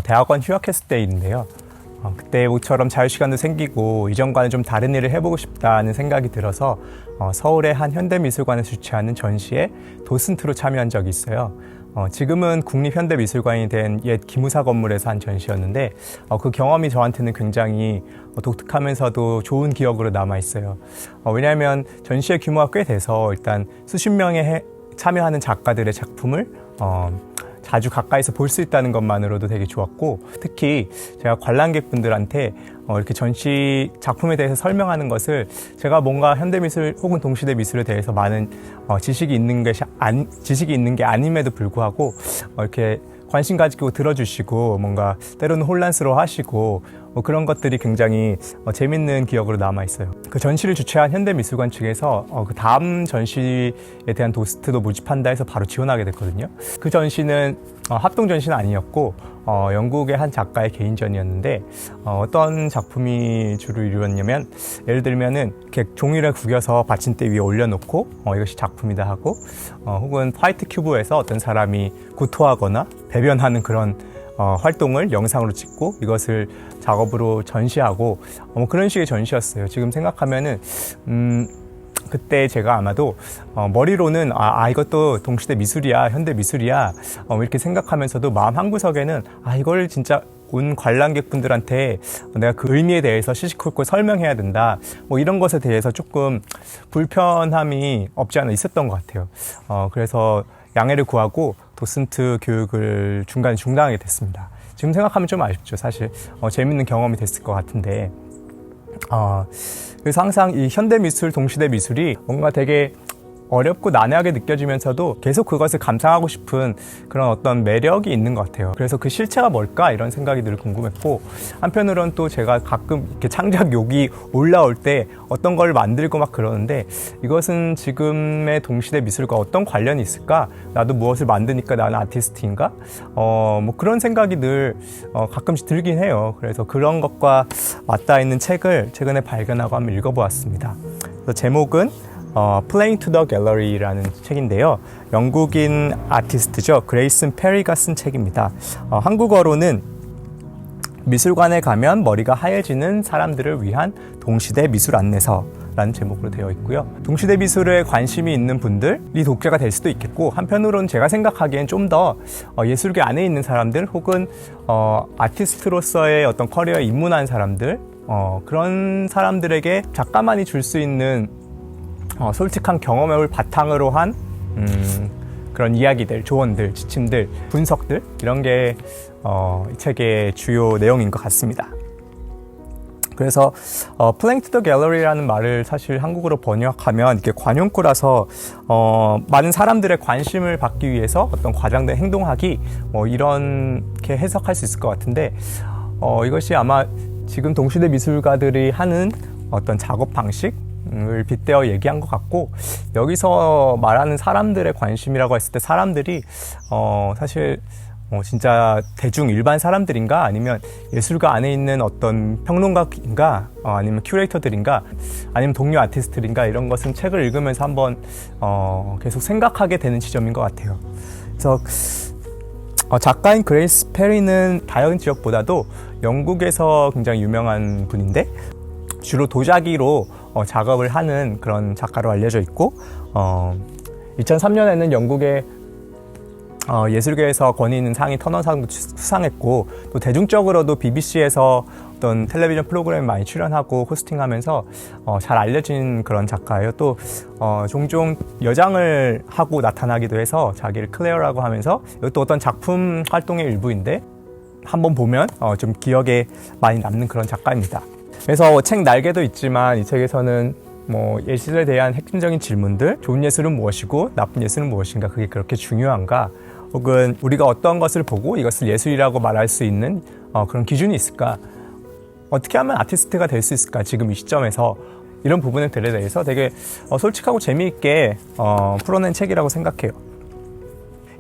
대학원 휴학했을 때 일인데요. 그때 모처럼 자유시간도 생기고 이전과는 좀 다른 일을 해보고 싶다는 생각이 들어서 서울의 한 현대미술관에 주최하는 전시에 도슨트로 참여한 적이 있어요. 지금은 국립현대미술관이 된 옛 기무사 건물에서 한 전시였는데 그 경험이 저한테는 굉장히 독특하면서도 좋은 기억으로 남아있어요. 왜냐하면 전시의 규모가 꽤 돼서 일단 수십 명의 참여하는 작가들의 작품을 자주 가까이서 볼 수 있다는 것만으로도 되게 좋았고, 특히 제가 관람객분들한테 이렇게 전시 작품에 대해서 설명하는 것을 제가 뭔가 현대미술 혹은 동시대 미술에 대해서 많은 지식이 있는 게 아님에도 불구하고 이렇게 관심 가지고 들어주시고 뭔가 때로는 혼란스러워 하시고 그런 것들이 굉장히 재밌는 기억으로 남아있어요. 그 전시를 주최한 현대미술관 측에서 그 다음 전시에 대한 도스트도 모집한다 해서 바로 지원하게 됐거든요. 그 전시는 합동 전시는 아니었고 영국의 한 작가의 개인전이었는데 어떤 작품이 주로 이루었냐면, 예를 들면은 이렇게 종이를 구겨서 받침대 위에 올려놓고 이것이 작품이다 하고, 혹은 화이트 큐브에서 어떤 사람이 구토하거나 배변하는 그런 활동을 영상으로 찍고 이것을 작업으로 전시하고 그런 식의 전시였어요. 지금 생각하면은 그때 제가 아마도 머리로는 이것도 동시대 미술이야, 현대 미술이야 이렇게 생각하면서도 마음 한구석에는 이걸 진짜 온 관람객분들한테 내가 그 의미에 대해서 시시콜콜 설명해야 된다, 이런 것에 대해서 조금 불편함이 없지 않아 있었던 것 같아요. 그래서 양해를 구하고 도슨트 교육을 중간에 중단하게 됐습니다. 지금 생각하면 좀 아쉽죠. 사실 재밌는 경험이 됐을 것 같은데, 그래서 항상 이 현대미술, 동시대 미술이 뭔가 되게 어렵고 난해하게 느껴지면서도 계속 그것을 감상하고 싶은 그런 어떤 매력이 있는 것 같아요. 그래서 그 실체가 뭘까 이런 생각이 늘 궁금했고, 한편으로는 또 제가 가끔 이렇게 창작욕이 올라올 때 어떤 걸 만들고 막 그러는데, 이것은 지금의 동시대 미술과 어떤 관련이 있을까? 나도 무엇을 만드니까 나는 아티스트인가? 그런 생각이 늘 가끔씩 들긴 해요. 그래서 그런 것과 맞닿아 있는 책을 최근에 발견하고 한번 읽어보았습니다. 그래서 제목은 Playing to the Gallery라는 책인데요. 영국인 아티스트죠. 그레이슨 페리가 쓴 책입니다. 한국어로는 미술관에 가면 머리가 하얘지는 사람들을 위한 동시대 미술 안내서라는 제목으로 되어 있고요. 동시대 미술에 관심이 있는 분들이 독자가 될 수도 있겠고, 한편으로는 제가 생각하기엔 좀 더 예술계 안에 있는 사람들 혹은 아티스트로서의 어떤 커리어에 입문한 사람들, 그런 사람들에게 작가만이 줄 수 있는 솔직한 경험을 바탕으로 한 그런 이야기들, 조언들, 지침들, 분석들, 이런 게 이 책의 주요 내용인 것 같습니다. 그래서 Playing to the Gallery라는 말을 사실 한국어로 번역하면 이게 관용구라서 많은 사람들의 관심을 받기 위해서 어떤 과장된 행동하기, 이렇게 해석할 수 있을 것 같은데, 이것이 아마 지금 동시대 미술가들이 하는 어떤 작업 방식 을 빗대어 얘기한 것 같고, 여기서 말하는 사람들의 관심이라고 했을 때 사람들이 사실 진짜 대중 일반 사람들인가, 아니면 예술가 안에 있는 어떤 평론가인가, 아니면 큐레이터들인가, 아니면 동료 아티스트들인가, 이런 것은 책을 읽으면서 한번 계속 생각하게 되는 지점인 것 같아요. 그래서 작가인 그레이스 페리는 다른 지역보다도 영국에서 굉장히 유명한 분인데, 주로 도자기로 작업을 하는 그런 작가로 알려져 있고, 2003년에는 영국의 예술계에서 권위 있는 상인 터너상도 수상했고, 또 대중적으로도 BBC에서 어떤 텔레비전 프로그램에 많이 출연하고 호스팅하면서 잘 알려진 그런 작가예요. 또 종종 여장을 하고 나타나기도 해서 자기를 클레어라고 하면서, 이것도 어떤 작품 활동의 일부인데 한번 보면 좀 기억에 많이 남는 그런 작가입니다. 그래서 책 날개도 있지만 이 책에서는 예술에 대한 핵심적인 질문들, 좋은 예술은 무엇이고 나쁜 예술은 무엇인가, 그게 그렇게 중요한가, 혹은 우리가 어떤 것을 보고 이것을 예술이라고 말할 수 있는 그런 기준이 있을까, 어떻게 하면 아티스트가 될 수 있을까, 지금 이 시점에서, 이런 부분들에 대해서 되게 솔직하고 재미있게 풀어낸 책이라고 생각해요.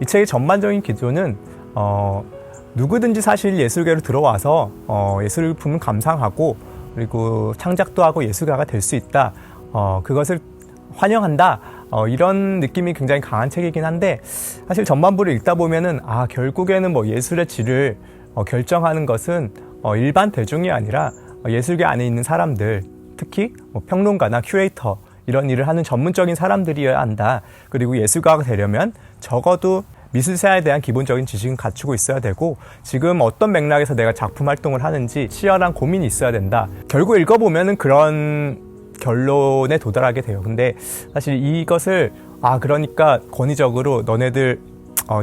이 책의 전반적인 기조는 누구든지 사실 예술계로 들어와서 예술품을 감상하고 그리고 창작도 하고 예술가가 될 수 있다, 그것을 환영한다, 이런 느낌이 굉장히 강한 책이긴 한데, 사실 전반부를 읽다 보면은 결국에는 예술의 질을 결정하는 것은 일반 대중이 아니라 예술계 안에 있는 사람들, 특히 평론가나 큐레이터 이런 일을 하는 전문적인 사람들이어야 한다. 그리고 예술가가 되려면 적어도 미술사에 대한 기본적인 지식은 갖추고 있어야 되고 지금 어떤 맥락에서 내가 작품 활동을 하는지 치열한 고민이 있어야 된다. 결국 읽어보면은 그런 결론에 도달하게 돼요. 근데 사실 이것을 그러니까 권위적으로 너네들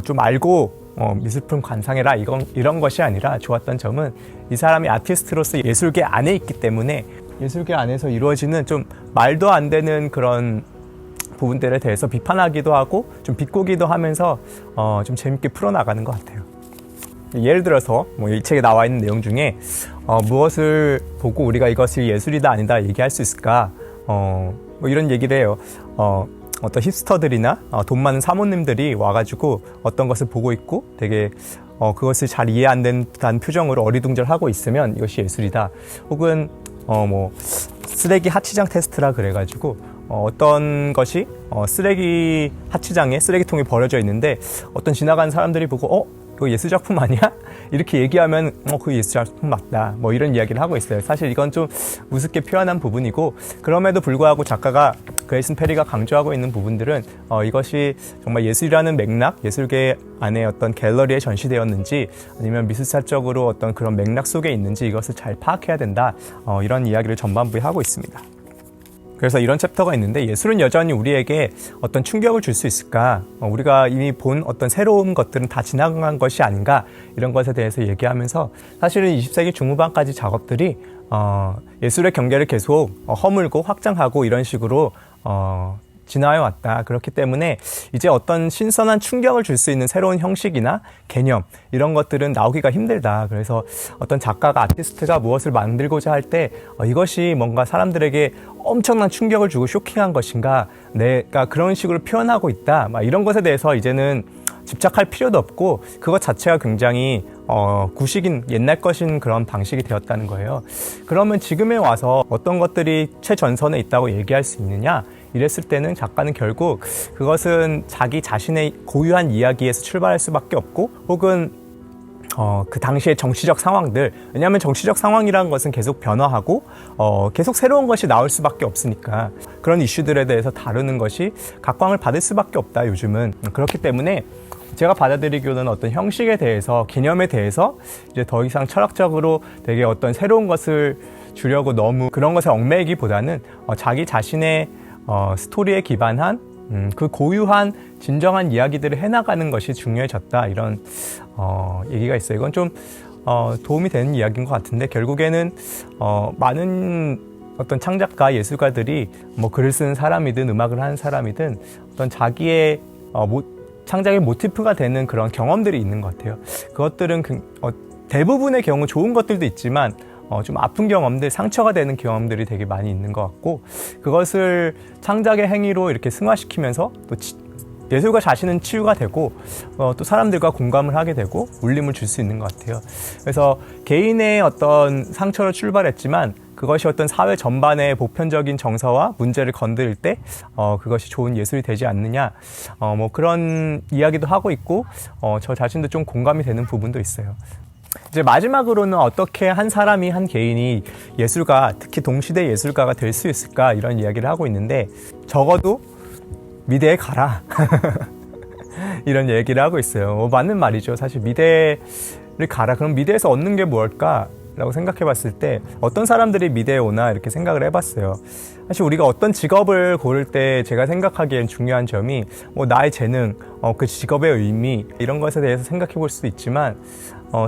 좀 알고 미술품 관상해라 이런 것이 아니라 좋았던 점은 이 사람이 아티스트로서 예술계 안에 있기 때문에 예술계 안에서 이루어지는 좀 말도 안 되는 그런 부분들에 대해서 비판하기도 하고 좀 비꼬기도 하면서 좀 재밌게 풀어나가는 것 같아요. 예를 들어서 이 책에 나와 있는 내용 중에 무엇을 보고 우리가 이것이 예술이다 아니다 얘기할 수 있을까 이런 얘기를 해요. 어떤 힙스터들이나 돈 많은 사모님들이 와가지고 어떤 것을 보고 있고 되게 그것을 잘 이해 안 된다는 표정으로 어리둥절하고 있으면 이것이 예술이다. 혹은 쓰레기 하치장 테스트라 그래가지고 어떤 것이 쓰레기 하치장에 쓰레기통이 버려져 있는데 어떤 지나가는 사람들이 보고 이거 예술작품 아니야? 이렇게 얘기하면 그 예술작품 맞다 이런 이야기를 하고 있어요. 사실 이건 좀 우습게 표현한 부분이고 그럼에도 불구하고 작가가 그레이슨 페리가 강조하고 있는 부분들은 이것이 정말 예술이라는 맥락, 예술계 안에 어떤 갤러리에 전시되었는지 아니면 미술사적으로 어떤 그런 맥락 속에 있는지 이것을 잘 파악해야 된다. 이런 이야기를 전반부에 하고 있습니다. 그래서 이런 챕터가 있는데 예술은 여전히 우리에게 어떤 충격을 줄 수 있을까? 우리가 이미 본 어떤 새로운 것들은 다 지나간 것이 아닌가? 이런 것에 대해서 얘기하면서 사실은 20세기 중후반까지 작업들이 예술의 경계를 계속 허물고 확장하고 이런 식으로 지나해 왔다. 그렇기 때문에 이제 어떤 신선한 충격을 줄 수 있는 새로운 형식이나 개념 이런 것들은 나오기가 힘들다. 그래서 어떤 작가가 아티스트가 무엇을 만들고자 할 때 이것이 뭔가 사람들에게 엄청난 충격을 주고 쇼킹한 것인가 내가 그런 식으로 표현하고 있다. 이런 것에 대해서 이제는 집착할 필요도 없고 그것 자체가 굉장히 구식인 옛날 것인 그런 방식이 되었다는 거예요. 그러면 지금에 와서 어떤 것들이 최전선에 있다고 얘기할 수 있느냐? 이랬을 때는 작가는 결국 그것은 자기 자신의 고유한 이야기에서 출발할 수밖에 없고 혹은 그 당시의 정치적 상황들 왜냐하면 정치적 상황이라는 것은 계속 변화하고 계속 새로운 것이 나올 수밖에 없으니까 그런 이슈들에 대해서 다루는 것이 각광을 받을 수밖에 없다 요즘은. 그렇기 때문에 제가 받아들이기로는 어떤 형식에 대해서 개념에 대해서 이제 더 이상 철학적으로 되게 어떤 새로운 것을 주려고 너무 그런 것에 얽매이기보다는 자기 자신의 스토리에 기반한 그 고유한 진정한 이야기들을 해나가는 것이 중요해졌다 이런 얘기가 있어요. 이건 좀 도움이 되는 이야기인 것 같은데 결국에는 많은 어떤 창작가 예술가들이 글을 쓰는 사람이든 음악을 하는 사람이든 어떤 자기의 창작의 모티프가 되는 그런 경험들이 있는 것 같아요. 그것들은 대부분의 경우 좋은 것들도 있지만 좀 아픈 경험들, 상처가 되는 경험들이 되게 많이 있는 것 같고 그것을 창작의 행위로 이렇게 승화시키면서 또 예술가 자신은 치유가 되고 또 사람들과 공감을 하게 되고 울림을 줄 수 있는 것 같아요. 그래서 개인의 어떤 상처로 출발했지만 그것이 어떤 사회 전반의 보편적인 정서와 문제를 건드릴 때 그것이 좋은 예술이 되지 않느냐 그런 이야기도 하고 있고 저 자신도 좀 공감이 되는 부분도 있어요. 이제 마지막으로는 어떻게 한 사람이 한 개인이 예술가, 특히 동시대 예술가가 될 수 있을까 이런 이야기를 하고 있는데 적어도 미대에 가라 이런 얘기를 하고 있어요. 맞는 말이죠. 사실 미대를 가라. 그럼 미대에서 얻는 게 뭘까? 라고 생각해 봤을 때 어떤 사람들이 미대에 오나 이렇게 생각을 해봤어요. 사실 우리가 어떤 직업을 고를 때 제가 생각하기엔 중요한 점이 나의 재능, 그 직업의 의미 이런 것에 대해서 생각해 볼 수도 있지만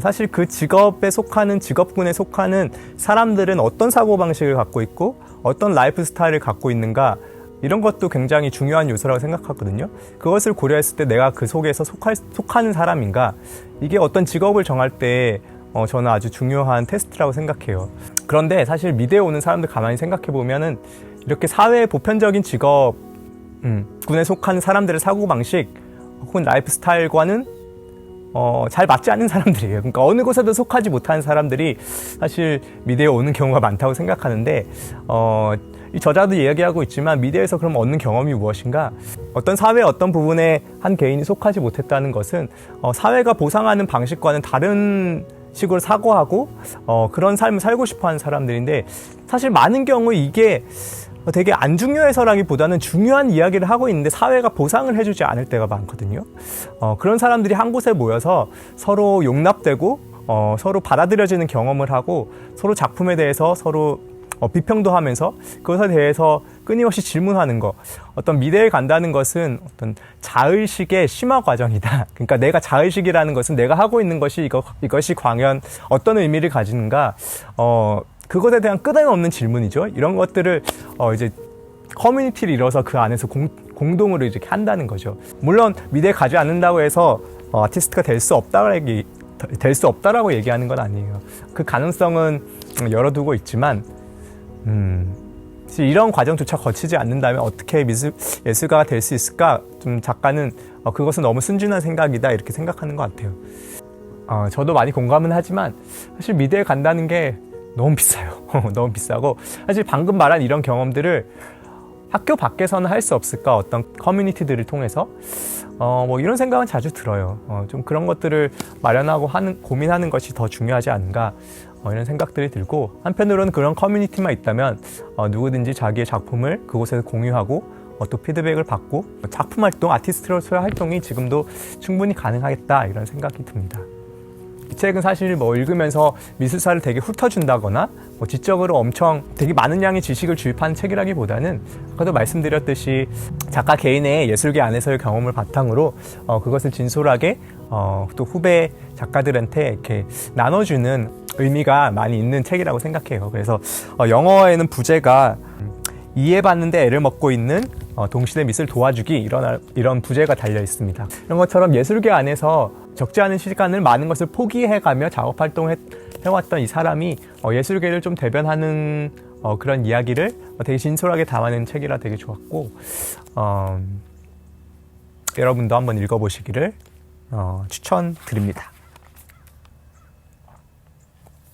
사실 그 직업에 속하는 직업군에 속하는 사람들은 어떤 사고방식을 갖고 있고 어떤 라이프 스타일을 갖고 있는가 이런 것도 굉장히 중요한 요소라고 생각하거든요. 그것을 고려했을 때 내가 그 속에서 속하는 사람인가 이게 어떤 직업을 정할 때 저는 아주 중요한 테스트라고 생각해요. 그런데 사실 미대에 오는 사람들 가만히 생각해보면은 이렇게 사회의 보편적인 직업 군에 속한 사람들의 사고방식 혹은 라이프 스타일과는 잘 맞지 않는 사람들이에요. 그러니까 어느 곳에도 속하지 못하는 사람들이 사실 미대에 오는 경우가 많다고 생각하는데 이 저자도 이야기하고 있지만 미대에서 그럼 얻는 경험이 무엇인가? 어떤 사회의 어떤 부분에 한 개인이 속하지 못했다는 것은 사회가 보상하는 방식과는 다른 식으로 사고하고 그런 삶을 살고 싶어하는 사람들인데 사실 많은 경우 이게 되게 안 중요해서라기보다는 중요한 이야기를 하고 있는데 사회가 보상을 해주지 않을 때가 많거든요. 그런 사람들이 한 곳에 모여서 서로 용납되고 서로 받아들여지는 경험을 하고 서로 작품에 대해서 서로 비평도 하면서 그것에 대해서 끊임없이 질문하는 거. 어떤 미래에 간다는 것은 어떤 자의식의 심화 과정이다. 그러니까 내가 자의식이라는 것은 내가 하고 있는 것이 이것이 과연 어떤 의미를 가지는가. 그것에 대한 끝없는 질문이죠. 이런 것들을 이제 커뮤니티를 이뤄서 그 안에서 공동으로 이렇게 한다는 거죠. 물론 미래에 가지 않는다고 해서 아티스트가 될 수 없다라고 얘기하는 건 아니에요. 그 가능성은 열어두고 있지만 이런 과정조차 거치지 않는다면 어떻게 예술가가 될 수 있을까? 좀 작가는 그것은 너무 순진한 생각이다 이렇게 생각하는 것 같아요. 저도 많이 공감은 하지만 사실 미대에 간다는 게 너무 비싸요. 너무 비싸고 사실 방금 말한 이런 경험들을 학교 밖에서는 할 수 없을까? 어떤 커뮤니티들을 통해서 뭐 이런 생각은 자주 들어요. 좀 그런 것들을 마련하고 고민하는 것이 더 중요하지 않은가 이런 생각들이 들고 한편으로는 그런 커뮤니티만 있다면 누구든지 자기의 작품을 그곳에서 공유하고 또 피드백을 받고 작품 활동, 아티스트로서의 활동이 지금도 충분히 가능하겠다 이런 생각이 듭니다. 이 책은 사실 뭐 읽으면서 미술사를 되게 훑어준다거나 뭐 지적으로 엄청 되게 많은 양의 지식을 주입하는 책이라기보다는 아까도 말씀드렸듯이 작가 개인의 예술계 안에서의 경험을 바탕으로 그것을 진솔하게 또 후배 작가들한테 이렇게 나눠주는 의미가 많이 있는 책이라고 생각해요. 그래서 영어에는 부제가 이해받는데 애를 먹고 있는 동시대 미술 도와주기 이런 부제가 달려 있습니다. 이런 것처럼 예술계 안에서 적지 않은 시간을 많은 것을 포기해가며 작업 활동을 해왔던 이 사람이 예술계를 좀 대변하는 그런 이야기를 되게 진솔하게 담아낸 책이라 되게 좋았고 여러분도 한번 읽어보시기를 추천드립니다.